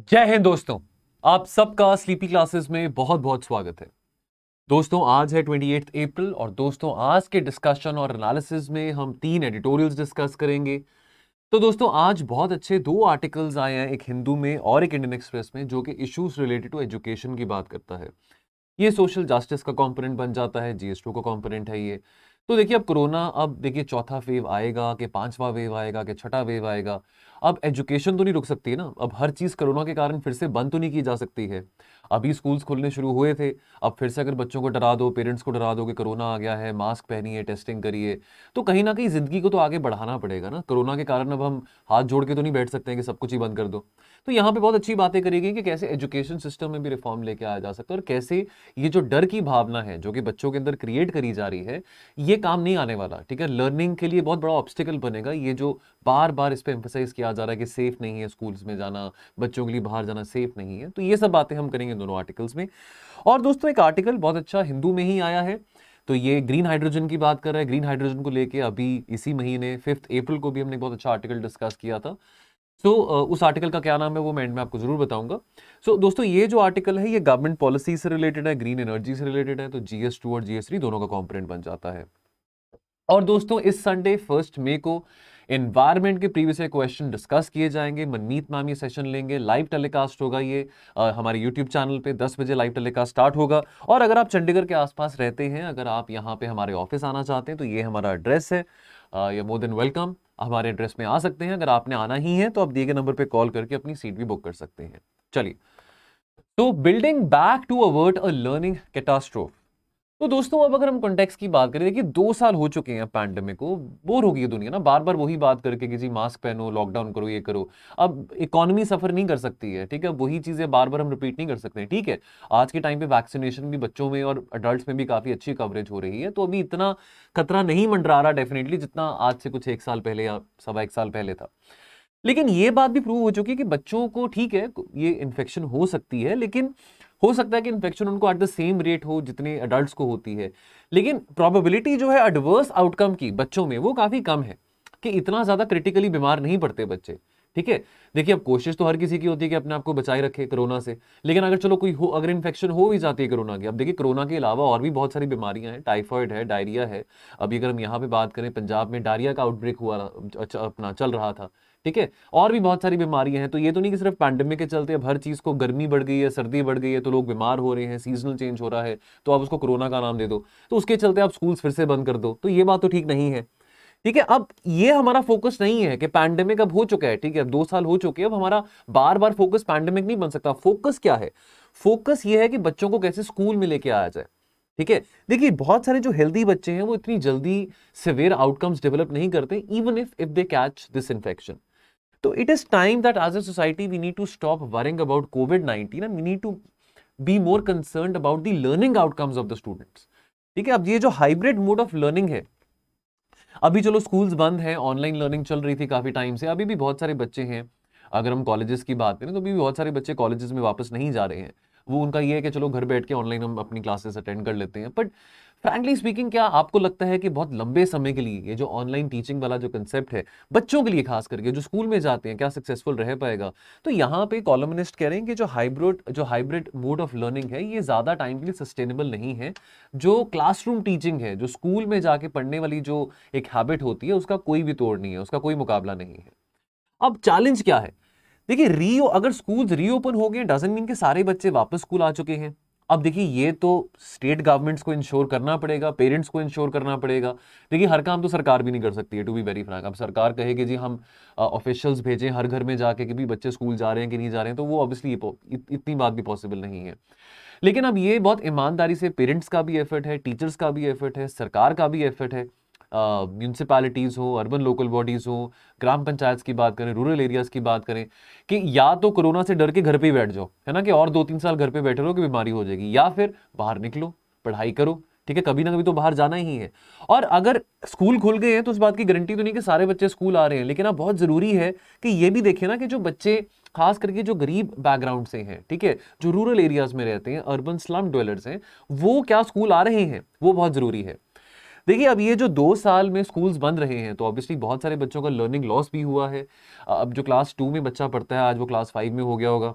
जय हिंद दोस्तों। आप सबका स्लीपी क्लासेस में बहुत बहुत स्वागत है। दोस्तों आज है 28 अप्रैल और दोस्तों आज के डिस्कशन और एनालिसिस में हम 3 एडिटोरियल्स डिस्कस करेंगे। तो दोस्तों आज बहुत अच्छे 2 आर्टिकल्स आए हैं, एक हिंदू में और एक इंडियन एक्सप्रेस में, जो कि इश्यूज रिलेटेड टू एजुकेशन की बात करता है। ये सोशल जस्टिस का कंपोनेंट बन जाता है, जीएस2 का कंपोनेंट है ये। तो देखिए अब कोरोना, अब देखिए चौथा वेव आएगा कि पांचवा वेव आएगा कि छठा वेव आएगा। अब एजुकेशन तो नहीं रुक सकती है ना, अब हर चीज कोरोना के कारण फिर से बंद तो नहीं की जा सकती है। अभी स्कूल्स खुलने शुरू हुए थे, अब फिर से अगर बच्चों को डरा दो, पेरेंट्स को डरा दो कि कोरोना आ गया है, मास्क पहनिए, टेस्टिंग करिए, तो कहीं ना कहीं जिंदगी को तो आगे बढ़ाना पड़ेगा ना। कोरोना के कारण अब हम हाथ जोड़ के तो नहीं बैठ सकते हैं कि सब कुछ ही बंद कर दो। तो यहाँ पे बहुत अच्छी बातें करी गई कि कैसे एजुकेशन सिस्टम में भी रिफॉर्म लेके आया जा सकता है, और कैसे ये जो डर की भावना है जो कि बच्चों के अंदर क्रिएट करी जा रही है, ये काम नहीं आने वाला। ठीक है, लर्निंग के लिए बहुत बड़ा ऑब्स्टिकल बनेगा ये जो बार बार इस पे एम्फसाइज किया जा रहा है कि सेफ नहीं है स्कूल्स में जाना, बच्चों के लिए बाहर जाना सेफ नहीं है। तो ये सब बातें हम करेंगे दोनों आर्टिकल्स में। और दोस्तों एक आर्टिकल बहुत अच्छा हिंदू में ही आया है, तो ये ग्रीन हाइड्रोजन की बात कर रहा है। ग्रीन हाइड्रोजन को लेके अभी इसी महीने 5 अप्रैल को भी हमने बहुत अच्छा आर्टिकल डिस्कस किया था। उस आर्टिकल का क्या नाम है वो मैं एंड में आपको जरूर बताऊंगा। दोस्तों ये जो आर्टिकल है ये गवर्नमेंट पॉलिसी से रिलेटेड है, ग्रीन एनर्जी से रिलेटेड है, तो जीएस2 और जीएस3 दोनों का कंपोनेंट बन जाता है। और दोस्तों इस संडे 1 मई को एनवायरमेंट के प्रीवियस क्वेश्चन डिस्कस किए जाएंगे। मनमीत मैम ये सेशन लेंगे, लाइव टेलीकास्ट होगा ये हमारे यूट्यूब चैनल पे 10 बजे लाइव टेलीकास्ट स्टार्ट होगा। और अगर आप चंडीगढ़ के आसपास रहते हैं, अगर आप यहाँ पे हमारे ऑफिस आना चाहते हैं, तो ये हमारा एड्रेस है, ये मोर देन वेलकम, हमारे एड्रेस में आ सकते हैं। अगर आपने आना ही है तो आप दिए गए नंबर पे कॉल करके अपनी सीट भी बुक कर सकते हैं। चलिए, तो building back to avert a learning catastrophe. तो दोस्तों अब अगर हम कॉन्टेक्स्ट की बात करें, देखिए 2 साल हो चुके हैं पैंडेमिक को, बोर हो गई है दुनिया ना बार बार वही बात करके कि जी मास्क पहनो, लॉकडाउन करो, ये करो। अब इकोनॉमी सफर नहीं कर सकती है, ठीक है, वही चीजें बार बार हम रिपीट नहीं कर सकते हैं। ठीक है, आज के टाइम पे वैक्सीनेशन भी बच्चों में और अडल्ट्स में भी काफी अच्छी कवरेज हो रही है, तो अभी इतना खतरा नहीं मंडरा रहा डेफिनेटली, जितना आज से कुछ 1 साल पहले या 1.25 साल पहले था। लेकिन ये बात भी प्रूव हो चुकी है कि बच्चों को, ठीक है, ये इन्फेक्शन हो सकती है, लेकिन हो सकता है कि इन्फेक्शन उनको एट द सेम रेट हो जितने अडल्ट्स को होती है, लेकिन प्रोबेबिलिटी जो है एडवर्स आउटकम की बच्चों में वो काफी कम है, कि इतना ज्यादा क्रिटिकली बीमार नहीं पड़ते बच्चे। ठीक है, देखिए अब कोशिश तो हर किसी की होती है कि अपने आप को बचाए रखे कोरोना से, लेकिन अगर चलो कोई हो, अगर इन्फेक्शन हो भी जाती है कोरोना की, अब देखिए कोरोना के अलावा और भी बहुत सारी बीमारियां हैं, टाइफाइड है, डायरिया है। अभी अगर हम यहाँ पे बात करें, पंजाब में डायरिया का आउटब्रेक हुआ, अपना चल रहा था। ठीक है, और भी बहुत सारी बीमारियां हैं। तो ये तो नहीं कि सिर्फ पैंडेमिक के चलते अब हर चीज को, गर्मी बढ़ गई है, सर्दी बढ़ गई है तो लोग बीमार हो रहे हैं, सीजनल चेंज हो रहा है तो आप उसको कोरोना का नाम दे दो, तो उसके चलते आप स्कूल्स फिर से बंद कर दो, तो ये बात तो ठीक नहीं है। ठीक है, अब ये हमारा फोकस नहीं है कि पैंडेमिक अब हो चुका है, ठीक है, 2 साल हो चुके हैं, अब हमारा बार बार फोकस पैंडेमिक नहीं बन सकता। फोकस क्या है? फोकस ये है कि बच्चों को कैसे स्कूल में लेके आया जाए। ठीक है, देखिए बहुत सारे जो हेल्दी बच्चे हैं वो इतनी जल्दी सिवियर आउटकम्स डेवलप नहीं करते, even if they catch this infection. तो it is time that as a society we need to stop worrying about COVID-19 and we need to be more concerned about the learning outcomes of the students। ठीक है, अब ये जो hybrid mode of learning है, अभी चलो schools बंद हैं, ऑनलाइन लर्निंग चल रही थी काफी टाइम से, अभी भी बहुत सारे बच्चे हैं, अगर हम कॉलेजेस की बात करें तो अभी भी बहुत सारे बच्चे कॉलेजेस में वापस नहीं जा रहे हैं। वो उनका ये है कि चलो घर बैठ के ऑनलाइन हम अपनी क्लासेस अटेंड कर लेते हैं। बट फ्रैंकली स्पीकिंग, क्या आपको लगता है कि बहुत लंबे समय के लिए ये जो ऑनलाइन टीचिंग वाला जो कंसेप्ट है बच्चों के लिए, खास करके जो स्कूल में जाते हैं, क्या सक्सेसफुल रह पाएगा? तो यहाँ पे कॉलमनिस्ट कह रहे हैं कि जो हाइब्रिड मोड ऑफ लर्निंग है ये ज्यादा टाइम के लिए सस्टेनेबल नहीं है। जो क्लासरूम टीचिंग है, जो स्कूल में जाके पढ़ने वाली जो एक हैबिट होती है, उसका कोई भी तोड़ नहीं है, उसका कोई मुकाबला नहीं है। अब चैलेंज क्या है? देखिए अगर स्कूल्स रीओपन हो गए डजंट मीन कि सारे बच्चे वापस स्कूल आ चुके हैं। अब देखिए ये तो स्टेट गवर्नमेंट्स को इंश्योर करना पड़ेगा, पेरेंट्स को इंश्योर करना पड़ेगा। देखिए हर काम तो सरकार भी नहीं कर सकती है, टू बी वेरी फ्रैंक। अब सरकार कहे कि जी हम ऑफिशियल्स भेजें हर घर में जाके कि भी बच्चे स्कूल जा रहे हैं कि नहीं जा रहे हैं, तो वो ऑब्वियसली इतनी बात भी पॉसिबल नहीं है। लेकिन अब ये बहुत ईमानदारी से पेरेंट्स का भी एफर्ट है, टीचर्स का भी एफर्ट है, सरकार का भी एफर्ट है, म्यूनसिपैलिटीज़ हो, अर्बन लोकल बॉडीज़ हो, ग्राम पंचायत की बात करें, रूरल एरियाज़ की बात करें, कि या तो कोरोना से डर के घर पे ही बैठ जाओ, है ना, कि और 2-3 साल घर पे बैठे रहो कि बीमारी हो जाएगी, या फिर बाहर निकलो, पढ़ाई करो। ठीक है, कभी ना कभी तो बाहर जाना ही है। और अगर स्कूल खुल गए हैं तो उस बात की गारंटी तो नहीं कि सारे बच्चे स्कूल आ रहे हैं, लेकिन अब बहुत ज़रूरी है कि ये भी देखें ना कि जो बच्चे खास करके जो गरीब बैकग्राउंड से हैं, ठीक है, जो रूरल एरियाज में रहते हैं, अर्बन स्लम ड्वेलर्स हैं, वो क्या स्कूल आ रहे हैं, वो बहुत ज़रूरी है। देखिए अब ये जो 2 साल में स्कूल्स बंद रहे हैं तो ऑब्वियसली बहुत सारे बच्चों का लर्निंग लॉस भी हुआ है। अब जो क्लास 2 में बच्चा पढ़ता है आज वो क्लास 5 में हो गया होगा,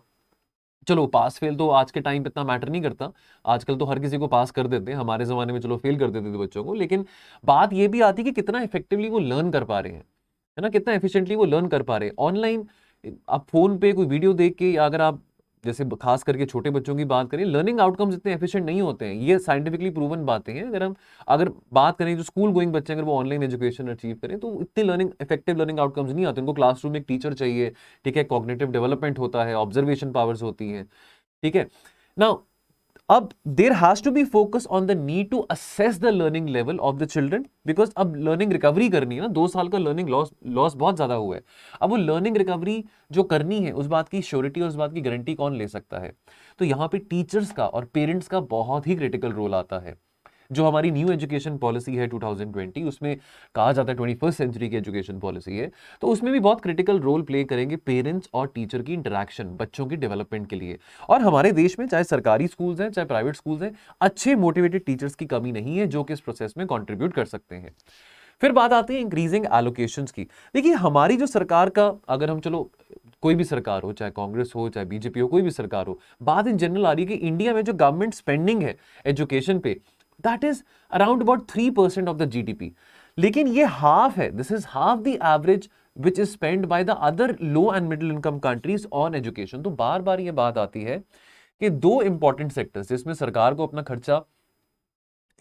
चलो पास फेल तो आज के टाइम पे इतना मैटर नहीं करता, आजकल तो हर किसी को पास कर देते हैं, हमारे जमाने में चलो फेल कर देते थे बच्चों को, लेकिन बात ये भी आती है कि कितना इफेक्टिवली वो लर्न कर पा रहे हैं, है ना, कितना एफिशिएंटली वो लर्न कर पा रहे हैं ऑनलाइन। आप फोन पे कोई वीडियो देख के, या अगर आप जैसे खास करके छोटे बच्चों की बात करें, लर्निंग आउटकम्स इतने एफिशिएंट नहीं होते हैं, ये साइंटिफिकली प्रूवन बातें हैं। अगर बात करें जो स्कूल गोइंग बच्चे अगर वो ऑनलाइन एजुकेशन अचीव करें तो इतने इफेक्टिव लर्निंग आउटकम्स नहीं आते। उनको क्लासरूम में एक टीचर चाहिए, ठीक है, कॉग्निटिव डेवलपमेंट होता है, ऑब्जर्वेशन पावर्स होती हैं, ठीक है ना। अब there has to be focus on the need to assess the learning level of the children, because अब लर्निंग रिकवरी करनी है ना, 2 साल का लर्निंग लॉस बहुत ज्यादा हुआ है। अब वो लर्निंग रिकवरी जो करनी है, उस बात की श्योरिटी और उस बात की गारंटी कौन ले सकता है? तो यहां पे टीचर्स का और पेरेंट्स का बहुत ही क्रिटिकल रोल आता है। जो हमारी न्यू एजुकेशन पॉलिसी है 2020, उसमें कहा जाता है 21st सेंचुरी की एजुकेशन पॉलिसी है, तो उसमें भी बहुत क्रिटिकल रोल प्ले करेंगे पेरेंट्स और टीचर की इंटरेक्शन बच्चों की डेवलपमेंट के लिए। और हमारे देश में चाहे सरकारी स्कूल्स हैं चाहे प्राइवेट स्कूल्स हैं, अच्छे मोटिवेटेड टीचर्स की कमी नहीं है जो कि इस प्रोसेस में कॉन्ट्रीब्यूट कर सकते हैं। फिर बात आती है इंक्रीजिंग एलोकेशंस की। देखिए हमारी जो सरकार का, अगर हम चलो कोई भी सरकार हो, चाहे कांग्रेस हो चाहे बीजेपी हो, कोई भी सरकार हो, बात इन जनरल आ रही है कि इंडिया में जो गवर्नमेंट स्पेंडिंग है एजुकेशन पे, that is around about 3% of the GDP. लेकिन ये हाफ है, this is half the average which is spend by the other low and middle income countries on education. तो बार बार ये बात आती है कि दो इंपॉर्टेंट सेक्टर्स जिसमें सरकार को अपना खर्चा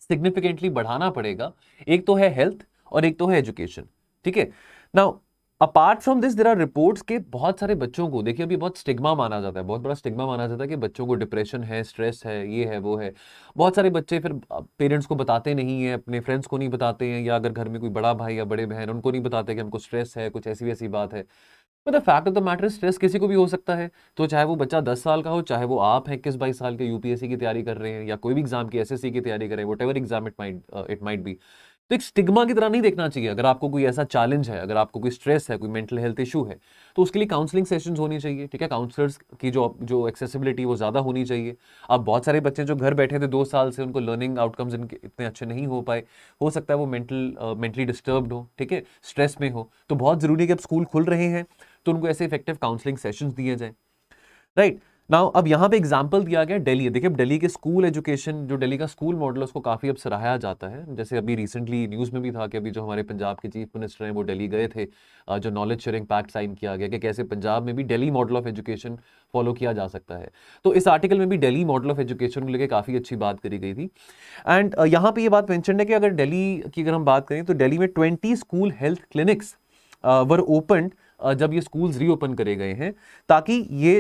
सिग्निफिकेंटली बढ़ाना पड़ेगा, एक तो है हेल्थ और एक तो है एजुकेशन, ठीक है। Now apart from this there are reports के बहुत सारे बच्चों को, देखिए अभी बहुत स्टिग्मा माना जाता है, बहुत बड़ा स्टिग्मा माना जाता है कि बच्चों को डिप्रेशन है, स्ट्रेस है, ये है वो है। बहुत सारे बच्चे फिर पेरेंट्स को बताते नहीं है, अपने फ्रेंड्स को नहीं बताते हैं, या अगर घर में कोई बड़ा भाई या बड़े बहन उनको नहीं बताते कि हमको स्ट्रेस है, कुछ ऐसी वैसी बात है। But the fact of the matter, stress किसी को भी हो सकता है। तो चाहे वो बच्चा 10 साल का हो, चाहे वो आप हैं 21-22 साल के यूपीएससी की तैयारी कर रहे हैं, या कोई भी एग्जाम की, एसएससी की तैयारी कर रहे हैं, whatever exam it might be. तो एक स्टिग्मा की तरह नहीं देखना चाहिए। अगर आपको कोई ऐसा चैलेंज है, अगर आपको कोई स्ट्रेस है, कोई मेंटल हेल्थ इशू है, तो उसके लिए काउंसलिंग सेशंस होनी चाहिए, ठीक है। काउंसलर्स की जो एक्सेसिबिलिटी वो ज़्यादा होनी चाहिए। अब बहुत सारे बच्चे जो घर बैठे थे 2 साल से, उनको लर्निंग आउटकम्स इतने अच्छे नहीं हो पाए, हो सकता है वो मेंटली डिस्टर्ब्ड हो, ठीक है, स्ट्रेस में हो। तो बहुत ज़रूरी है कि अब स्कूल खुल रहे हैं तो उनको ऐसे इफेक्टिव काउंसलिंग सेशंस दिए जाए, राइट। नाउ अब यहाँ पे एग्जांपल दिया गया दिल्ली। देखिए दिल्ली के स्कूल एजुकेशन, जो दिल्ली का स्कूल मॉडल है, उसको काफ़ी अब सराहाया जाता है। जैसे अभी रिसेंटली न्यूज़ में भी था कि अभी जो हमारे पंजाब के चीफ मिनिस्टर हैं वो दिल्ली गए थे, जो नॉलेज शेयरिंग पैक्ट साइन किया गया कि कैसे पंजाब में भी Delhi model of education follow किया जा सकता है। तो इस आर्टिकल में भी दिल्ली मॉडल ऑफ एजुकेशन को लेकर काफ़ी अच्छी बात करी गई थी। एंड यहाँ पे ये बात मेंशन है कि अगर दिल्ली की अगर हम बात करें तो दिल्ली में 20 स्कूल हेल्थ क्लिनिक्स वर ओपन जब ये स्कूल्स रीओपन करे गए हैं, ताकि ये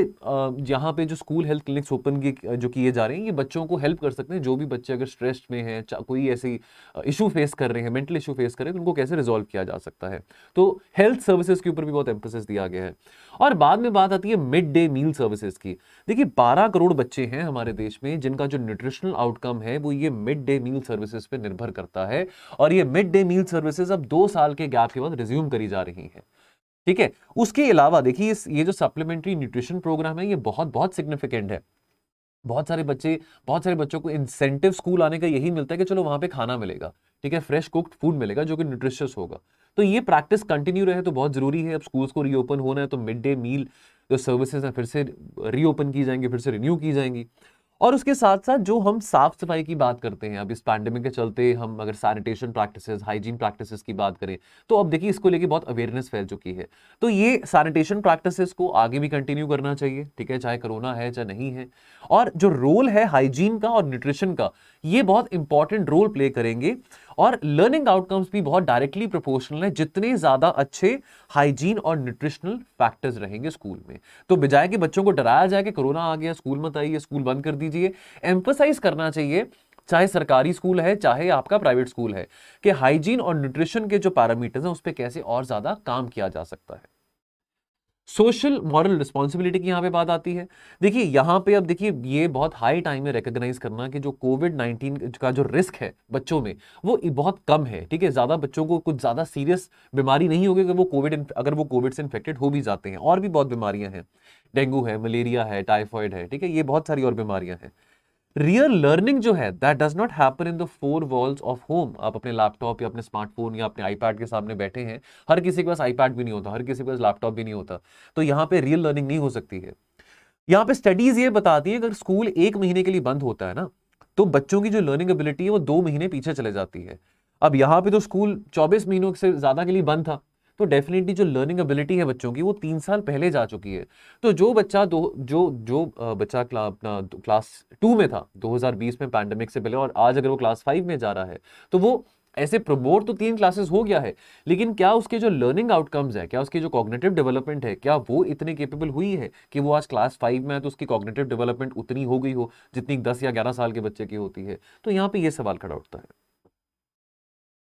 यहाँ पे जो स्कूल हेल्थ क्लिनिक्स ओपन जो किए जा रहे हैं, ये बच्चों को हेल्प कर सकते हैं। जो भी बच्चे अगर स्ट्रेस में हैं, कोई ऐसी इशू फेस कर रहे हैं, मेंटल इशू फेस कर रहे हैं, तो उनको कैसे रिजॉल्व किया जा सकता है। तो हेल्थ सर्विसेज के ऊपर भी बहुत एम्फेसिस दिया गया है। और बाद में बात आती है मिड डे मील सर्विसेज की। देखिए 12 करोड़ बच्चे हैं हमारे देश में जिनका जो न्यूट्रिशनल आउटकम है वो ये मिड डे मील सर्विसेज पे निर्भर करता है। और ये मिड डे मील सर्विसेज अब 2 साल के गैप के बाद रिज्यूम करी जा रही है, ठीक है। उसके अलावा देखिए ये जो सप्लीमेंट्री न्यूट्रिशन प्रोग्राम है, ये बहुत बहुत सिग्निफिकेंट है। बहुत सारे बच्चों को इंसेंटिव स्कूल आने का यही मिलता है कि चलो वहां पे खाना मिलेगा, ठीक है, फ्रेश कुक्ड फूड मिलेगा जो कि न्यूट्रिशियस होगा। तो ये प्रैक्टिस कंटिन्यू रहे तो बहुत जरूरी है। अब स्कूल्स को रीओपन होना है तो मिड डे मील जो सर्विसेज हैं फिर से रीओपन की जाएंगी, फिर से रिन्यू की जाएंगी। और उसके साथ साथ जो हम साफ सफाई की बात करते हैं, अब इस पैंडेमिक के चलते हम अगर सैनिटेशन प्रैक्टिसेस, हाइजीन प्रैक्टिसेस की बात करें, तो अब देखिए इसको लेके बहुत अवेयरनेस फैल चुकी है। तो ये सैनिटेशन प्रैक्टिसेस को आगे भी कंटिन्यू करना चाहिए, ठीक है, चाहे कोरोना है चाहे नहीं है। और जो रोल है हाइजीन का और न्यूट्रिशन का, ये बहुत इंपॉर्टेंट रोल प्ले करेंगे। और लर्निंग आउटकम्स भी बहुत डायरेक्टली प्रोपोर्शनल है जितने ज्यादा अच्छे हाइजीन और न्यूट्रिशनल फैक्टर्स रहेंगे स्कूल में। तो बजाय कि बच्चों को डराया जाए कि कोरोना आ गया, स्कूल मत आइए, स्कूल बंद कर दीजिए, एम्फसाइज करना चाहिए, चाहे सरकारी स्कूल है चाहे आपका प्राइवेट स्कूल है, कि हाइजीन और न्यूट्रिशन के जो पैरामीटर्स हैं उस पर कैसे और ज्यादा काम किया जा सकता है। सोशल मॉरल रिस्पॉन्सिबिलिटी की यहां पे बात आती है। देखिए यहां पे अब देखिए ये बहुत हाई टाइम है रिकॉग्नाइज करना कि जो कोविड-19 का जो रिस्क है बच्चों में वो बहुत कम है, ठीक है। ज्यादा बच्चों को कुछ ज्यादा सीरियस बीमारी नहीं होगी अगर वो कोविड से इन्फेक्टेड हो भी जाते हैं। और भी बहुत बीमारियां हैं, डेंगू है, मलेरिया है, टाइफॉइड है, ठीक है, ये बहुत सारी और बीमारियां हैं। रियल लर्निंग जो है that does not happen in the 4 walls of home. आप अपने लैपटॉप या अपने स्मार्टफोन या अपने आईपैड के सामने बैठे हैं, हर किसी के पास आईपैड भी नहीं होता, हर किसी के पास लैपटॉप भी नहीं होता, तो यहां पे रियल लर्निंग नहीं हो सकती है। यहाँ पे स्टडीज ये बताती है अगर स्कूल 1 महीने के लिए बंद होता है ना, तो बच्चों की जो लर्निंग एबिलिटी है वो 2 महीने पीछे चले जाती है। अब यहाँ पे तो स्कूल 24 महीनों से ज्यादा के लिए बंद था, तो डेफिनेटली जो लर्निंग एबिलिटी है बच्चों की वो 3 साल पहले जा चुकी है। तो जो बच्चा बच्चा अपना क्लास 2 में था 2020 में पैंडेमिक से पहले, और आज अगर वो क्लास 5 में जा रहा है, तो वो ऐसे प्रमोट तो 3 क्लासेस हो गया है, लेकिन क्या उसके जो लर्निंग आउटकम्स है, क्या उसकी जो कॉग्निटिव डेवलपमेंट है, क्या वो इतने केपेबल हुई है कि वो आज क्लास 5 में है तो उसकी कॉग्निटिव डेवलपमेंट उतनी हो गई हो जितनी 10 या 11 साल के बच्चे की होती है? तो यहाँ पे ये सवाल खड़ा उठता है।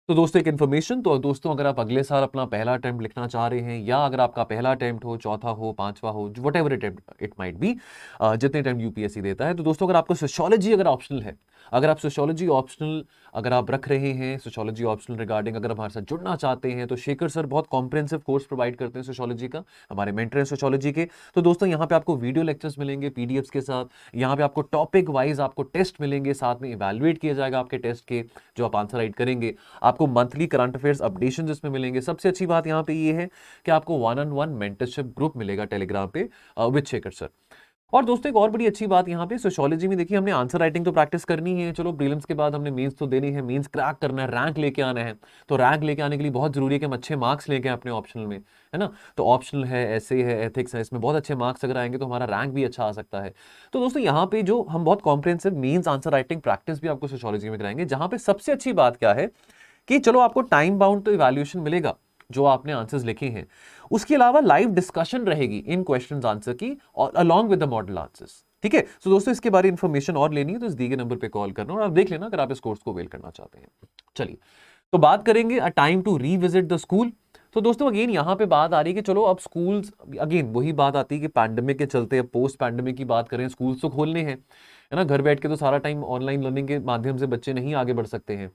तो दोस्तों एक इन्फॉर्मेशन, तो दोस्तों अगर आप अगले साल अपना पहला अटेम्प्ट लिखना चाह रहे हैं, या अगर आपका पहला अटेम्प्ट हो, चौथा हो, पांचवा हो, what ever it might be, जितने टाइम यूपीएससी देता है, तो दोस्तों अगर आपको सोशियोलॉजी अगर ऑप्शनल है, अगर आप सोशियोलॉजी ऑप्शनल अगर आप रख रहे हैं, सोशियोलॉजी ऑप्शनल रिगार्डिंग अगर हमारे साथ जुड़ना चाहते हैं, तो शेखर सर बहुत कॉम्प्रिहेंसिव कोर्स प्रोवाइड करते हैं सोशियोलॉजी का, हमारे मेंटर हैं सोशियोलॉजी के। तो दोस्तों यहाँ पे आपको वीडियो लेक्चर्स मिलेंगे पीडीएफ्स के साथ, यहाँ पे आपको टॉपिक वाइज आपको टेस्ट मिलेंगे, साथ में इवैल्यूएट किया जाएगा आपके टेस्ट के जो आप आंसर राइट करेंगे, आपको मंथली करंट अफेयर्स अपडेशन इसमें मिलेंगे। सबसे अच्छी बात यहाँ पे ये है कि आपको 1-on-1 मेंटरशिप ग्रुप मिलेगा टेलीग्राम पे विद शेखर सर। और दोस्तों एक और बड़ी अच्छी बात यहाँ पे सोशियोलॉजी में देखिए, हमने आंसर राइटिंग तो प्रैक्टिस करनी है, चलो प्रीलिम्स के बाद हमने मेंस तो देनी है, मेंस क्रैक करना है, रैंक लेके आना है। तो रैंक लेके आने के लिए बहुत जरूरी है कि हम अच्छे मार्क्स लेके आए अपने ऑप्शनल में, है ना। तो ऑप्शनल है, ऐसे है, एथिक्स है, इसमें बहुत अच्छे मार्क्स अगर आएंगे तो हमारा रैंक भी अच्छा आ सकता है। तो दोस्तों यहाँ पे जो हम बहुत comprehensive mains answer writing practice भी आपको सोशियोलॉजी में कराएंगे, जहां पे सबसे अच्छी बात क्या है कि चलो आपको टाइम बाउंड तो इवैल्यूएशन मिलेगा जो आपने आंसर्स लिखे हैं, उसके अलावा लाइव डिस्कशन रहेगी इन क्वेश्चंस आंसर की, और along with the model answers. ठीक है, तो दोस्तों इसके बारे में इंफॉर्मेशन और लेनी है तो इस दिए गए नंबर पे कॉल करना, और आप देख लेना अगर आप इस कोर्स को अवेल करना चाहते हैं। चलिए, तो बात करेंगे a time to revisit the school. तो दोस्तों अगेन यहाँ पे बात आ रही है कि चलो अब स्कूल्स, अगेन वही बात आती है कि पैंडेमिक के चलते अब पोस्ट पैंडेमिक की बात करें, स्कूल्स तो खोलने हैं, है ना। घर बैठ के तो सारा टाइम ऑनलाइन लर्निंग के माध्यम से बच्चे नहीं आगे बढ़ सकते हैं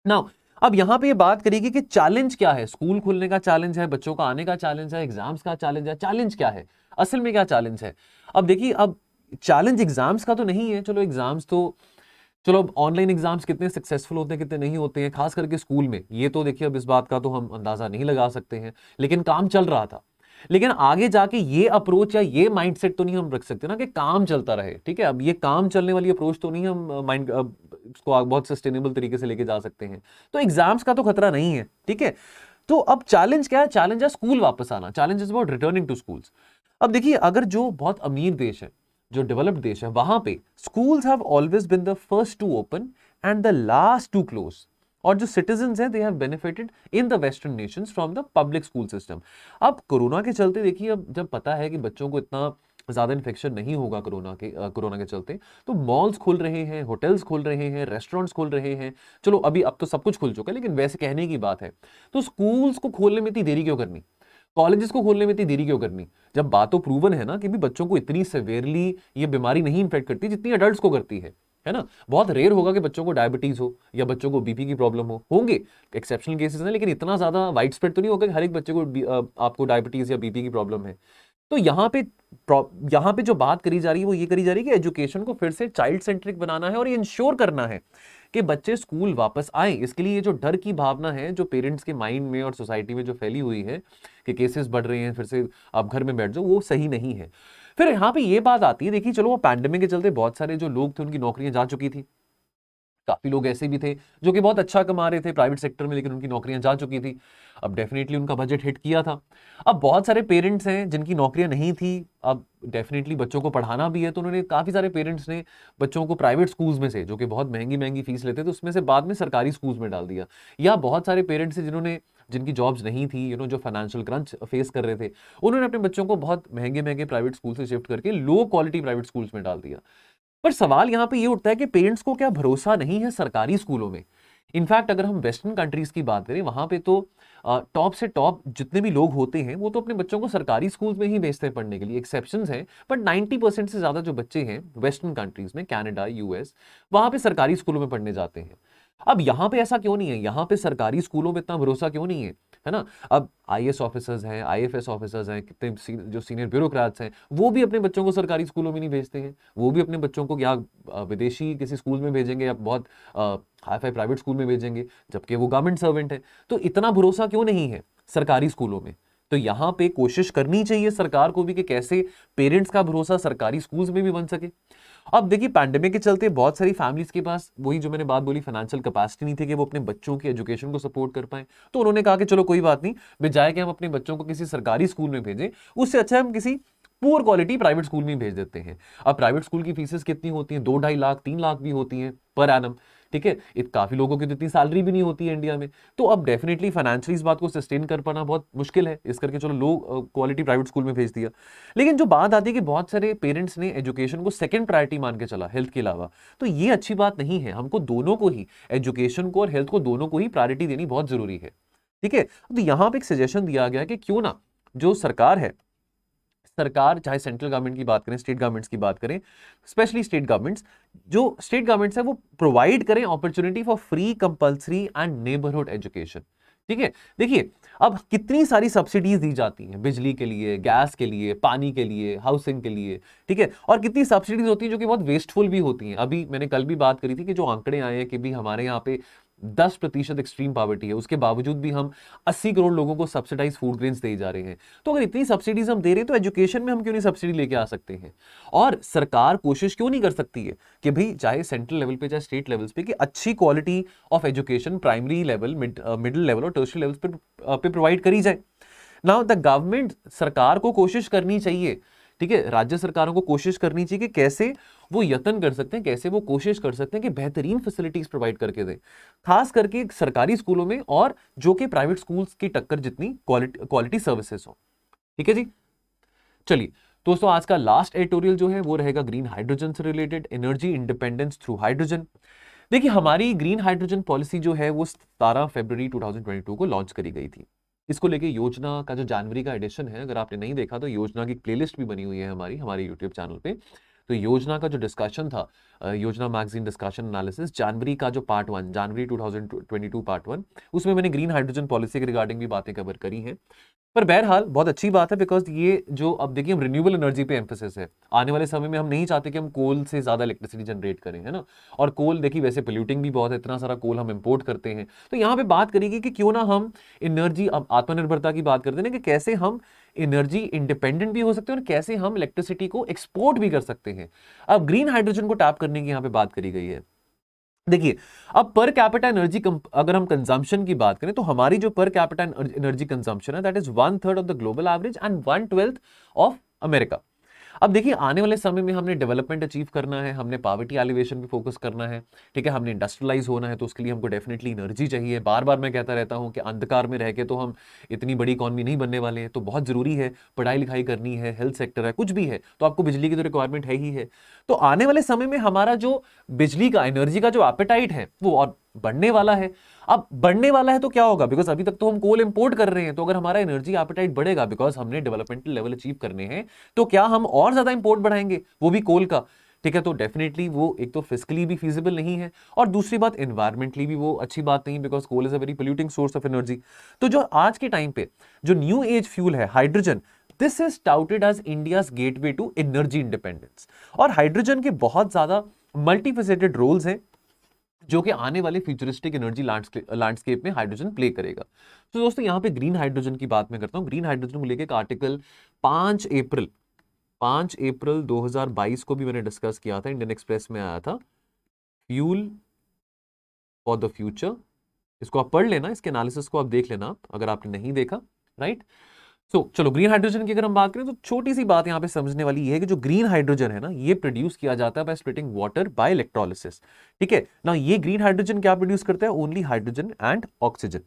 ना। अब यहां पे ये बात करेगी कि चैलेंज क्या है, स्कूल खुलने का चैलेंज है, बच्चों का आने का चैलेंज है, एग्जाम्स का चैलेंज है, चैलेंज क्या है असल में, क्या चैलेंज है? अब देखिए, अब चैलेंज एग्जाम्स का तो नहीं है, चलो एग्जाम्स तो चलो अब ऑनलाइन एग्जाम्स कितने सक्सेसफुल होते हैं कितने नहीं होते हैं, खास करके स्कूल में, ये तो देखिए अब इस बात का तो हम अंदाजा नहीं लगा सकते हैं, लेकिन काम चल रहा था। लेकिन आगे जाके ये अप्रोच या ये माइंडसेट तो नहीं हम रख सकते ना कि काम चलता रहे। ठीक है, अब ये काम चलने वाली अप्रोच तो नहीं हम माइंड इसको बहुत सस्टेनेबल तरीके से लेके जा सकते हैं। तो एग्जाम्स का तो खतरा नहीं है, ठीक है। तो अब चैलेंज क्या है? चैलेंज है स्कूल वापस आना, challenge is about returning to schools. अब देखिए, अगर जो बहुत अमीर देश है, जो डेवलप्ड देश है, वहां पे schools have always been the first to open and the last to close, और जो सिटीजंस हैं they have benefited in the western nations from the public school system. अब कोरोना के चलते देखिए, अब जब पता है कि बच्चों को इतना ज्यादा इन्फेक्शन नहीं होगा कोरोना के चलते, तो मॉल्स खुल रहे हैं, होटल्स खुल रहे हैं, रेस्टोरेंट्स खुल रहे हैं। चलो अभी अब तो सब कुछ खुल चुका है, लेकिन वैसे कहने की बात है, तो स्कूल्स को खोलने में इतनी देरी क्यों करनी, कॉलेजेस को खोलने में इतनी देरी क्यों करनी, जब बात तो प्रूवन है ना कि भी बच्चों को इतनी सेवेरली ये बीमारी नहीं इन्फेक्ट करती जितनी अडल्ट्स को करती है ना। बहुत रेयर होगा कि बच्चों को डायबिटीज हो या बच्चों को बीपी की प्रॉब्लम हो, होंगे एक्सेप्शनल केसेस हैं, लेकिन इतना ज्यादा वाइड स्प्रेड तो नहीं होगा कि हर एक बच्चे को आपको डायबिटीज या बीपी की प्रॉब्लम है। तो यहाँ पे जो बात करी जा रही है वो ये करी जा रही है कि एजुकेशन को फिर से चाइल्ड सेंट्रिक बनाना है और ये इंश्योर करना है कि बच्चे स्कूल वापस आए। इसके लिए ये जो डर की भावना है जो पेरेंट्स के माइंड में और सोसाइटी में जो फैली हुई है कि केसेस बढ़ रहे हैं, फिर से आप घर में बैठ जाओ, वो सही नहीं है। फिर यहाँ पे ये बात आती है, देखिए चलो वो पैंडेमिक के चलते बहुत सारे जो लोग थे उनकी नौकरियां जा चुकी थी, काफी लोग ऐसे भी थे जो कि बहुत अच्छा कमा रहे थे प्राइवेट सेक्टर में, लेकिन उनकी नौकरियां जा चुकी थी। अब डेफिनेटली उनका बजट हिट किया था। अब बहुत सारे पेरेंट्स हैं जिनकी नौकरियां नहीं थी, अब डेफिनेटली बच्चों को पढ़ाना भी है, तो उन्होंने काफी सारे पेरेंट्स ने बच्चों को प्राइवेट स्कूल्स में से, जो कि बहुत महंगी महंगी फीस लेते थे, उसमें से बाद में सरकारी स्कूल्स में डाल दिया। या बहुत सारे पेरेंट्स हैं जिनकी जॉब्स नहीं थी, जो फाइनेंशियल क्रंच फेस कर रहे थे, उन्होंने अपने बच्चों को बहुत महंगे महंगे प्राइवेट स्कूल से शिफ्ट करके लो क्वालिटी प्राइवेट स्कूल्स में डाल दिया। पर सवाल यहां पे ये उठता है कि पेरेंट्स को क्या भरोसा नहीं है सरकारी स्कूलों में? इनफैक्ट अगर हम वेस्टर्न कंट्रीज की बात करें, वहां पे तो टॉप से टॉप जितने भी लोग होते हैं वो तो अपने बच्चों को सरकारी स्कूल्स में ही भेजते हैं पढ़ने के लिए, एक्सेप्शंस हैं, बट 90% से ज्यादा जो बच्चे हैं वेस्टर्न कंट्रीज में, कनाडा, यूएस, वहां पे सरकारी स्कूलों में पढ़ने जाते हैं। अब यहाँ पे ऐसा क्यों नहीं है? यहाँ पे सरकारी स्कूलों में इतना भरोसा क्यों नहीं है ना? अब आईएएस ऑफिसर्स हैं, आईएफएस ऑफिसर्स हैं, कितने जो सीनियर ब्यूरोक्रेट्स हैं, वो भी अपने बच्चों को सरकारी स्कूलों में नहीं भेजते हैं, वो भी अपने बच्चों को या विदेशी किसी स्कूल में भेजेंगे या बहुत हाई फाई प्राइवेट स्कूल में भेजेंगे, जबकि वो गवर्नमेंट सर्वेंट है। तो इतना भरोसा क्यों नहीं है सरकारी स्कूलों में? तो यहां पे कोशिश करनी चाहिए सरकार को भी कि कैसे पेरेंट्स का भरोसा सरकारी स्कूल्स में भी बन सके। अब देखिए पैंडेमिक के चलते बहुत सारी फैमिलीज के पास वही जो मैंने बात बोली फाइनेंशियल कैपेसिटी नहीं थी कि वो अपने बच्चों की एजुकेशन को सपोर्ट कर पाए, तो उन्होंने कहा कि चलो कोई बात नहीं, बजाय कि हम अपने बच्चों को किसी सरकारी स्कूल में भेजें, उससे अच्छा हम किसी पुअर क्वालिटी प्राइवेट स्कूल में भेज देते हैं। अब प्राइवेट स्कूल की फीसेस कितनी होती हैं, 2-2.5 लाख 3 लाख भी होती हैं पर एनम। ठीक है, काफी लोगों की तो इतनी सैलरी भी नहीं होती है इंडिया में, तो अब डेफिनेटली फाइनेंशियली इस बात को सस्टेन कर पाना बहुत मुश्किल है, इस करके चलो लो क्वालिटी प्राइवेट स्कूल में भेज दिया। लेकिन जो बात आती है कि बहुत सारे पेरेंट्स ने एजुकेशन को सेकंड प्रायोरिटी मान के चला हेल्थ के अलावा, तो ये अच्छी बात नहीं है। हमको दोनों को ही, एजुकेशन को और हेल्थ को, दोनों को ही प्रायोरिटी देनी बहुत जरूरी है। ठीक है, तो यहां पे एक सजेशन दिया गया कि क्यों ना जो सरकार है, सरकार चाहे सेंट्रल गवर्नमेंट की बात करें, स्टेट गवर्नमेंट्स की बात करें, स्पेशली स्टेट गवर्नमेंट्स, जो स्टेट गवर्नमेंट्स है वो प्रोवाइड करें opportunity for free compulsory and neighbourhood education. ठीक है, देखिए अब कितनी सारी सब्सिडीज दी जाती हैं बिजली के लिए, गैस के लिए, पानी के लिए, हाउसिंग के लिए। ठीक है, और कितनी सब्सिडीज होती हैं जो कि बहुत वेस्टफुल भी होती हैं। अभी मैंने कल भी बात करी थी कि जो आंकड़े आए हैं कि भी हमारे यहाँ पे 10% एक्सट्रीम पॉवर्टी है, उसके बावजूद भी हम 80 करोड़ लोगों को सब्सिडाइज फूड ग्रेन्स दे जा रहे हैं। तो अगर इतनी सब्सिडीज हम दे रहे हैं तो एजुकेशन में हम क्यों नहीं सब्सिडी लेके आ सकते हैं? और सरकार कोशिश क्यों नहीं कर सकती है कि भाई चाहे सेंट्रल लेवल पे चाहे स्टेट लेवल्स पे, कि अच्छी quality of education primary level, middle level और टर्शियरी लेवल्स पे प्रोवाइड करी जाए। नाउ द गवर्नमेंट, सरकार को कोशिश करनी चाहिए, ठीक है, राज्य सरकारों को कोशिश करनी चाहिए कि कैसे वो यत्न कर सकते हैं, कैसे वो कोशिश कर सकते हैं कि बेहतरीन फैसिलिटीज प्रोवाइड करके दें, खास करके सरकारी स्कूलों में, और जो कि प्राइवेट स्कूल्स की टक्कर जितनी क्वालिटी सर्विसेज हो। ठीक है जी, चलिए दोस्तों, आज का लास्ट एडिटोरियल जो है वो रहेगा ग्रीन हाइड्रोजन से related, energy independence through hydrogen. देखिए हमारी ग्रीन हाइड्रोजन पॉलिसी जो है वो 17 फरवरी 2022 को लॉन्च करी गई थी। इसको लेके योजना का जो जनवरी का एडिशन है, अगर आपने नहीं देखा तो योजना की प्लेलिस्ट भी बनी हुई है हमारे यूट्यूब चैनल पे। तो योजना का जो डिस्कशन था, योजना मैगजीन डिस्कशन एनालिसिस, जनवरी का जो पार्ट 1, जनवरी 2022 पार्ट 1, उसमें मैंने ग्रीन हाइड्रोजन पॉलिसी के रिगार्डिंग भी बातें कवर करी हैं। पर बहरहाल बहुत अच्छी बात है, बिकॉज ये जो अब देखिए हम रिन्यूएबल एनर्जी पे एम्फेसिस है। आने वाले समय में हम नहीं चाहते कि हम कोल से ज्यादा इलेक्ट्रिसिटी जनरेट करें, है ना। और कोल देखिए वैसे पोल्यूटिंग भी बहुत है, इतना सारा कोल हम इंपोर्ट करते हैं। तो यहाँ पे बात करेगी कि क्यों ना हम एनर्जी, अब आत्मनिर्भरता की बात करते हैं कि कैसे हम एनर्जी इंडिपेंडेंट भी हो सकते हैं और कैसे हम इलेक्ट्रिसिटी को एक्सपोर्ट भी कर सकते हैं। अब ग्रीन हाइड्रोजन को टैप करने की यहाँ पे बात करी गई है। देखिए अब पर कैपिटा एनर्जी, अगर हम कंजम्पशन की बात करें तो हमारी जो पर कैपिटा एनर्जी कंजम्पशन है that is 1/3 of the global average and 1/12 of America. अब देखिए आने वाले समय में हमने डेवलपमेंट अचीव करना है, हमने पॉवर्टी एलिवेशन पे फोकस करना है, ठीक है, हमने इंडस्ट्रियलाइज होना है, तो उसके लिए हमको डेफिनेटली एनर्जी चाहिए। बार बार मैं कहता रहता हूं कि अंधकार में रह के तो हम इतनी बड़ी इकॉनमी नहीं बनने वाले हैं, तो बहुत जरूरी है, पढ़ाई लिखाई करनी है, हेल्थ सेक्टर है, कुछ भी है, तो आपको बिजली की तो रिक्वायरमेंट है ही है। तो आने वाले समय में हमारा जो बिजली का, एनर्जी का जो एपेटाइट है वो और बढ़ने वाला है। अब बढ़ने वाला है तो क्या होगा, बिकॉज अभी तक तो हम कोल इंपोर्ट कर रहे हैं, तो अगर हमारा एनर्जी एपेटाइट बढ़ेगा बिकॉज हमने डेवलपमेंटल लेवल अचीव करने हैं, तो क्या हम और ज्यादा इंपोर्ट बढ़ाएंगे, वो भी कोल का। ठीक है, तो डेफिनेटली वो एक तो फिजिकली भी फीजिबल नहीं है, और दूसरी बात एनवायरमेंटली भी वो अच्छी बात नहीं, because coal is a very polluting source of energy. तो जो आज के टाइम पे जो न्यू एज फ्यूल है hydrogen, this is touted as India's gateway to energy independence. और हाइड्रोजन के बहुत ज्यादा मल्टीफेसेटेड रोल्स हैं जो कि आने वाले फ्यूचरिस्टिक एनर्जी लैंडस्केप में हाइड्रोजन प्ले करेगा। तो दोस्तों यहाँ पे ग्रीन हाइड्रोजन की बात मैं करता हूँ। ग्रीन हाइड्रोजन को लेकर एक आर्टिकल 5 अप्रैल 2022 को भी मैंने डिस्कस किया था, इंडियन एक्सप्रेस में आया था, फ्यूल फॉर द फ्यूचर। इसको आप पढ़ लेना, इसके एनालिसिस को आप देख लेना अगर आपने नहीं देखा, राइट। चलो ग्रीन हाइड्रोजन की अगर हम बात करें तो छोटी सी बात यहां पे समझने वाली ये है कि जो ग्रीन हाइड्रोजन है ना, ये प्रोड्यूस किया जाता है by splitting water bye electrolysis. ठीक है ना, ये ग्रीन हाइड्रोजन क्या प्रोड्यूस करता है, ओनली हाइड्रोजन एंड ऑक्सीजन।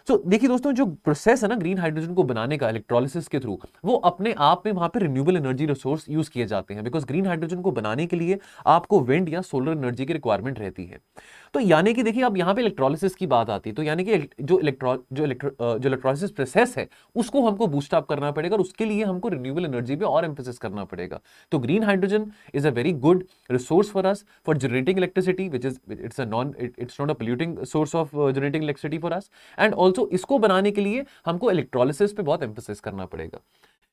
देखिए दोस्तों, जो प्रोसेस है ना ग्रीन हाइड्रोजन को बनाने का इलेक्ट्रोलिसिस के थ्रू, वो अपने आप में वहां पे रिन्यूएबल एनर्जी रिसोर्स यूज किए जाते हैं, बिकॉज ग्रीन हाइड्रोजन को बनाने के लिए आपको विंड या सोलर एनर्जी की रिक्वायरमेंट रहती है। तो यानी कि देखिए अब यहाँ पे इलेक्ट्रोलिसिस की बात आती है, तो यानी कि जो इलेक्ट्रोलिसिस प्रोसेस है उसको हमको बूस्ट अप करना पड़ेगा, और उसके लिए हमको रिन्यूएबल एनर्जी पे और एम्फेसिस करना पड़ेगा। तो green hydrogen is a very good resource for us for generating electricity, which is it's not a polluting source of generating electricity for us, and also इसको बनाने के लिए हमको इलेक्ट्रोलिसिस पे बहुत एम्फेसिस करना पड़ेगा।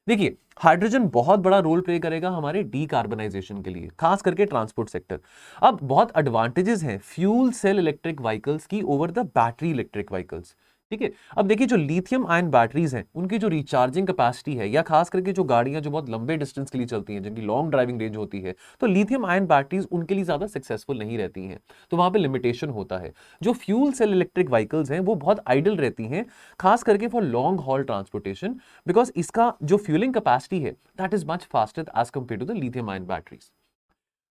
देखिए हाइड्रोजन बहुत बड़ा रोल प्ले करेगा हमारे डीकार्बनाइजेशन के लिए, खास करके ट्रांसपोर्ट सेक्टर। अब बहुत एडवांटेजेस हैं फ्यूल सेल इलेक्ट्रिक व्हीकल्स की over the battery electric vehicles. ठीक है। अब देखिए जो लिथियम आयन बैटरीज हैं उनकी जो रिचार्जिंग कैपेसिटी है, या खास करके जो गाड़ियां जो बहुत लंबे डिस्टेंस के लिए चलती हैं, जिनकी लॉन्ग ड्राइविंग रेंज होती है, तो लिथियम आयन बैटरीज उनके लिए ज्यादा सक्सेसफुल नहीं रहती हैं, तो वहां पे लिमिटेशन होता है। जो फ्यूल सेल इलेक्ट्रिक व्हीकल्स हैं वो बहुत आइडल रहती हैं, खास करके for long haul transportation, because इसका जो फ्यूलिंग कैपेसिटी है that is much faster as compare to the lithium ion batteries.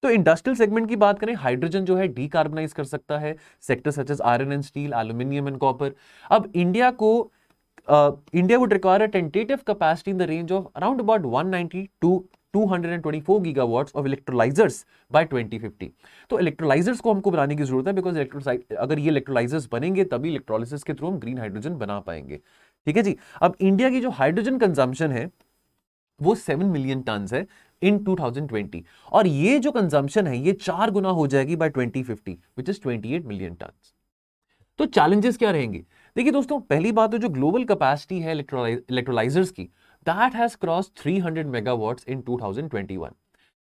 तो इंडस्ट्रियल सेगमेंट की बात करें, हाइड्रोजन जो है डीकार्बनाइज कर सकता है sector such as iron and steel, aluminium and copper. अब India would require a tentative capacity in the range of around about 190 to 224 gigawatts of electrolysers by 2050। तो इलेक्ट्रोलाइजर्स को हमको बनाने की जरूरत है, बिकॉज अगर ये इलेक्ट्रोलाइजर्स बनेंगे तभी इलेक्ट्रोलिसिस के थ्रू हम ग्रीन हाइड्रोजन बना पाएंगे। ठीक है जी। अब इंडिया की जो हाइड्रोजन कंजम्पशन है वो 7 मिलियन टन है इन 2020, और ये जो कंजम्पशन है ये 4 गुना हो जाएगी by 2050 which is 28 million ton. तो चैलेंजेस क्या रहेंगे? देखिए दोस्तों, पहली बात तो जो ग्लोबल कैपेसिटी है इलेक्ट्रोलाइजर्स की, that has cross 300 megawatts in 2021।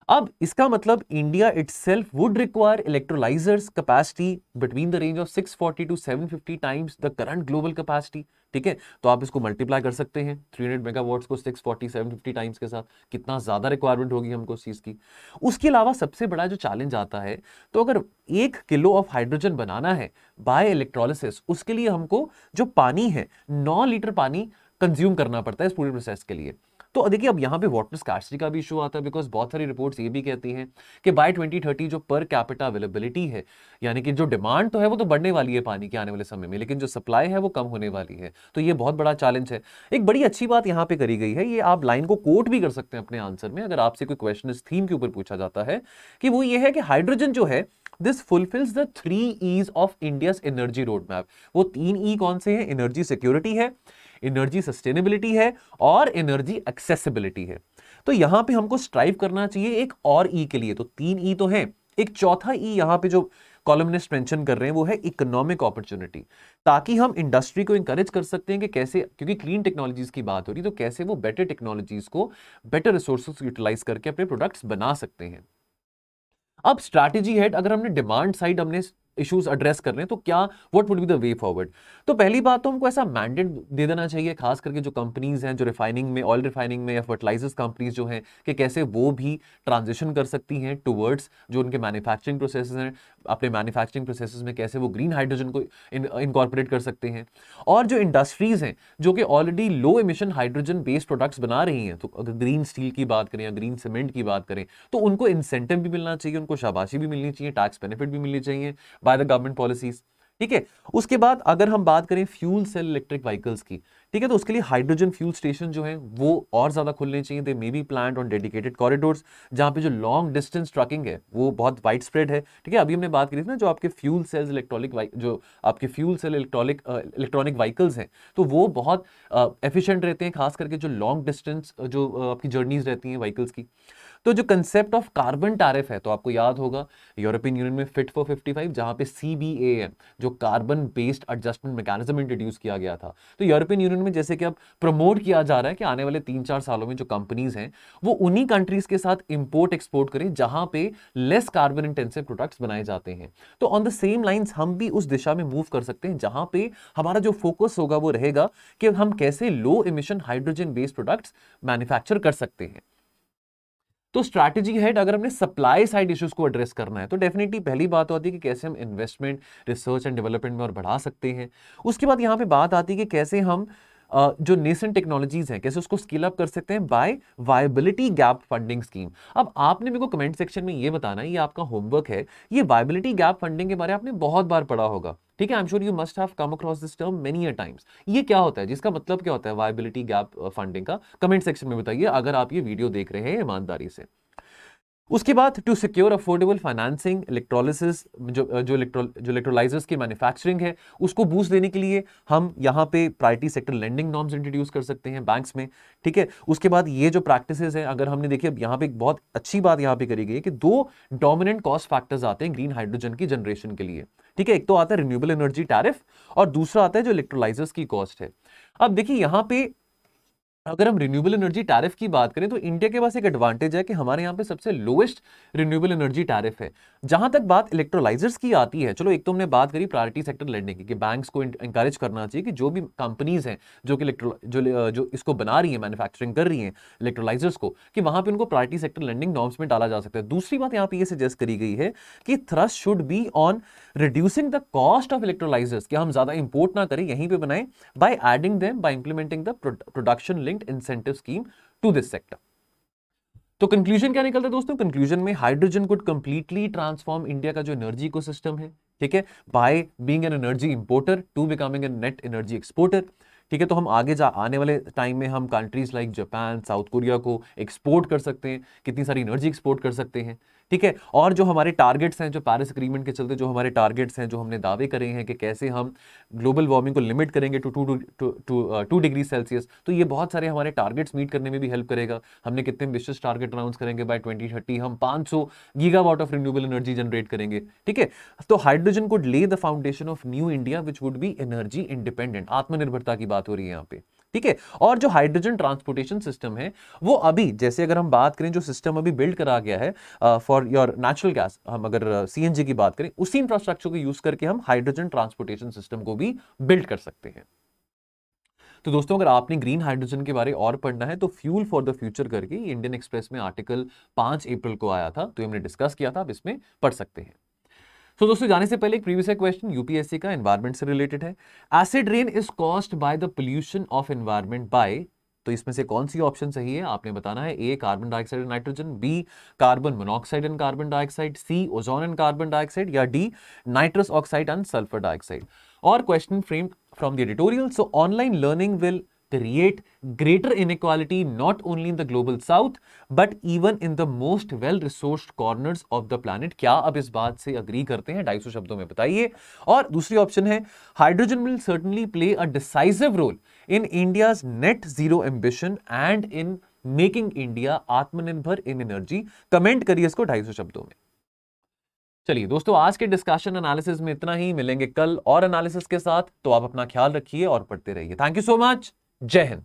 अब इसका मतलब India itself would require electrolysers capacity between the range of 640 to 750 times the current global capacity. ठीक है, तो आप इसको मल्टीप्लाई कर सकते हैं 300 मेगावाट्स को 640 750 टाइम्स के साथ, कितना ज्यादा रिक्वायरमेंट होगी हमको उस चीज की। उसके अलावा सबसे बड़ा जो चैलेंज आता है, तो अगर 1 किलो ऑफ हाइड्रोजन बनाना है बाय इलेक्ट्रोलिसिस, उसके लिए हमको जो पानी है 9 लीटर पानी कंज्यूम करना पड़ता है इस पूरे प्रोसेस के लिए। तो देखिए अब यहाँ पे वाटर स्कार्सिटी का भी इशू आता है, बिकॉज बहुत सारी रिपोर्ट्स ये भी कहती हैं कि बाय 2030 जो पर कैपिटा अवेलेबिलिटी है, यानी कि जो डिमांड तो है वो तो बढ़ने वाली है पानी के आने वाले समय में, लेकिन जो सप्लाई है वो कम होने वाली है। तो ये बहुत बड़ा चैलेंज है। एक बड़ी अच्छी बात यहाँ पे करी गई है, ये आप लाइन को कोट भी कर सकते हैं अपने आंसर में, अगर आपसे कोई क्वेश्चन इस थीम के ऊपर पूछा जाता है, कि वो ये है कि हाइड्रोजन जो है this fulfils the 3 E's of India's energy road map. वो 3 E कौन से हैं? एनर्जी सिक्योरिटी है, एनर्जी सस्टेनेबिलिटी है, और एनर्जी एक्सेसिबिलिटी है। तो यहां पे हमको स्ट्राइव करना चाहिए एक और ई के लिए। तो 3 ई तो है, एक चौथा ई यहां पे जो कॉलमनिस्ट मेंशन कर रहे हैं वो है इकोनॉमिक अपॉर्चुनिटी, ताकि हम इंडस्ट्री को इंकरेज कर सकते हैं कि कैसे, क्योंकि क्लीन टेक्नोलॉजीज की बात हो रही, तो कैसे वो बेटर टेक्नोलॉजीज को, बेटर रिसोर्सेज यूटिलाइज करके अपने प्रोडक्ट्स बना सकते हैं। अब स्ट्रैटेजी हेड, अगर हमने डिमांड साइड हमने इश्यूज एड्रेस कर रहे हैं, तो क्या what would be the way forward? तो पहली बात तो हमको ऐसा मैंडेट दे देना चाहिए, खास करके जो कंपनीज हैं जो रिफाइनिंग में, ऑयल रिफाइनिंग में, या फर्टिलाइजर्स कंपनीज जो हैं, कि कैसे वो भी ट्रांजिशन कर सकती हैं टुवर्ड्स जो उनके मैन्युफैक्चरिंग प्रोसेसेस हैं, अपने मैन्युफैक्चरिंग प्रोसेसेस में कैसे वो ग्रीन हाइड्रोजन को इनकॉर्पोरेट कर सकते हैं। और जो इंडस्ट्रीज हैं जो कि ऑलरेडी लो एमिशन हाइड्रोजन बेस्ड प्रोडक्ट्स बना रही हैं, तो अगर ग्रीन स्टील की बात करें या ग्रीन सीमेंट की बात करें, तो उनको इंसेंटिव भी मिलना चाहिए, उनको शाबाशी भी मिलनी चाहिए, टैक्स बेनिफिट भी मिलनी चाहिए बाय द गवर्नमेंट पॉलिसीज। ठीक है। उसके बाद अगर हम बात करें फ्यूल सेल इलेक्ट्रिक व्हीकल्स की, ठीक है, तो उसके लिए हाइड्रोजन फ्यूल स्टेशन जो है वो और ज्यादा खुलने चाहिए। They may be planned on dedicated corridors, जहां पे जो लॉन्ग डिस्टेंस ट्रकिंग है वो बहुत वाइड स्प्रेड है। ठीक है, अभी हमने बात करी थी ना, जो आपके फ्यूल सेल्स इलेक्ट्रॉनिक व्हीकल्स हैं, तो वो बहुत एफिशिएंट रहते हैं, खास करके जो लॉन्ग डिस्टेंस जो आपकी जर्नीज रहती हैं व्हीकल्स की। तो जो कंसेप्ट ऑफ कार्बन टैरिफ है, तो आपको याद होगा यूरोपियन यूनियन में फिट फॉर 55, जहां पे CBA है, जो carbon based adjustment mechanism introduce किया गया था। तो यूरोपियन यूनियन में जैसे कि अब प्रमोट किया जा रहा है कि आने वाले 3-4 सालों में जो कंपनीज हैं वो उन्हीं कंट्रीज के साथ इंपोर्ट एक्सपोर्ट करें जहां पे लेस कार्बन इंटेंसिव प्रोडक्ट्स बनाए जाते हैं। तो ऑन द सेम लाइंस हम भी उस दिशा में मूव कर सकते हैं, जहां पे हमारा जो फोकस होगा वो रहेगा कि हम कैसे low emission hydrogen based products manufacture कर सकते हैं। तो स्ट्रैटेजी हेड, अगर हमने सप्लाई साइड इश्यूज को एड्रेस करना है, तो डेफिनेटली पहली बात होती है कि कैसे हम इन्वेस्टमेंट, रिसर्च एंड डेवलपमेंट में और बढ़ा सकते हैं। उसके बाद यहाँ पे बात आती है कि कैसे हम जो नेसेंट टेक्नोलॉजीज हैं कैसे उसको स्किल अप कर सकते हैं by viability gap funding scheme. अब आपने मेरे को कमेंट सेक्शन में ये बताना है, ये आपका होमवर्क है, ये वायबिलिटी गैप फंडिंग के बारे में आपने बहुत बार पढ़ा होगा। ठीक है, I am sure you must have come across this term many a times. ये क्या होता है, जिसका मतलब क्या होता है वायबिलिटी गैप फंडिंग का? कमेंट सेक्शन में बताइए अगर आप ये वीडियो देख रहे हैं ईमानदारी से। उसके बाद to secure affordable financing electrolysis, जो इलेक्ट्रोलाइजर्स की मैन्युफैक्चरिंग है उसको बूस्ट देने के लिए हम यहाँ पे priority sector lending norms introduce कर सकते हैं बैंक्स में। ठीक है, उसके बाद ये जो प्रैक्टिसेस हैं, अगर हमने देखिए यहाँ पे एक बहुत अच्छी बात यहाँ पे करी गई है कि 2 डोमिनेंट कॉस्ट फैक्टर्स आते हैं ग्रीन हाइड्रोजन की जनरेशन के लिए। ठीक है, एक तो आता है रिन्यूएबल एनर्जी टैरिफ और दूसरा आता है जो इलेक्ट्रोलाइजर्स की कॉस्ट है। अब देखिए यहाँ पे अगर हम रिन्यूएबल एनर्जी टैरिफ की बात करें तो इंडिया के पास एक एडवांटेज है कि हमारे यहाँ पे सबसे लोएस्ट रिन्यूएबल एनर्जी टैरिफ है। जहां तक बात इलेक्ट्रोलाइजर्स की आती है, चलो एक तो हमने बात करी प्रायोरिटी सेक्टर लेंडिंग की कि बैंक्स को इंकरेज करना चाहिए कि जो भी कंपनीज हैं जो कि जो इसको बना रही है, मैन्युफैक्चरिंग कर रही है इलेक्ट्रोलाइजर्स को, कि वहां पर उनको प्रायोरिटी सेक्टर लेंडिंग नॉर्म्स में डाला जा सकता है। दूसरी बात यहाँ पे ये सजेस्ट करी गई है कि thrust should be on reducing the cost of electrolysers, कि हम ज्यादा इंपोर्ट ना करें, यहीं पे बनाएं, by adding them, by implementing the production linked incentive scheme to this sector. तो कंक्लूजन क्या निकलता है दोस्तों? कंक्लूजन में hydrogen could completely transform India का जो एनर्जी इकोसिस्टम है, ठीक है, by being an energy importer to becoming an net energy exporter. ठीक है, तो हम आने वाले टाइम में हम countries like Japan, south Korea को एक्सपोर्ट कर सकते हैं, कितनी सारी एनर्जी एक्सपोर्ट कर सकते हैं। ठीक है, और जो हमारे टारगेट्स हैं, जो पेरिस एग्रीमेंट के चलते जो हमारे टारगेट्स हैं, जो हमने दावे करे हैं कि कैसे हम ग्लोबल वार्मिंग को लिमिट करेंगे टू 2 डिग्री सेल्सियस, तो ये बहुत सारे हमारे टारगेट्स मीट करने में भी हेल्प करेगा। हमने कितने एम्बिशियस टारगेट अनाउंस करेंगे, बाय 2030 हम 500 gigawatt of renewable energy generate करेंगे। ठीक है, तो हाइड्रोजन कुड ले the foundation of new India which would be energy independent, आत्मनिर्भरता की बात हो रही है यहाँ पे। ठीक है, और जो हाइड्रोजन ट्रांसपोर्टेशन सिस्टम है वो अभी, जैसे अगर हम बात करें जो सिस्टम अभी बिल्ड करा गया है फॉर योर नेचुरल गैस, हम अगर सीएनजी की बात करें, उसी इंफ्रास्ट्रक्चर को यूज करके हम हाइड्रोजन ट्रांसपोर्टेशन सिस्टम को भी बिल्ड कर सकते हैं। तो दोस्तों, अगर आपने ग्रीन हाइड्रोजन के बारे और पढ़ना है तो फ्यूल फॉर द फ्यूचर करके इंडियन एक्सप्रेस में आर्टिकल 5 अप्रैल को आया था, तो हमने डिस्कस किया था, आप इसमें पढ़ सकते हैं। तो दोस्तों, जाने से पहले एक प्रीवियस क्वेश्चन यूपीएससी का एनवायरमेंट से रिलेटेड है। Acid rain is caused by the pollution of environment bye, तो इसमें से कौन सी ऑप्शन सही है आपने बताना है। A carbon dioxide and nitrogen, B carbon monoxide and carbon dioxide, C ozone and carbon dioxide, या D nitrous oxide and sulphur dioxide. और question frame from the editorial, so online learning will create greater inequality not only in the global south but even in the most well resourced corners of the planet। क्या आप इस बात से agree करते हैं? 250 शब्दों में बताइए। और दूसरी ऑप्शन है hydrogen will certainly play a decisive role in India's net zero ambition and in making India आत्मनिर्भर in energy। कमेंट करिए इसको 250 शब्दों में। चलिए दोस्तों, आज के डिस्कशन एनालिसिस में इतना ही, मिलेंगे कल और एनालिसिस के साथ। तो आप अपना ख्याल रखिए और पढ़ते रहिए। Thank you so much. जय हिंद।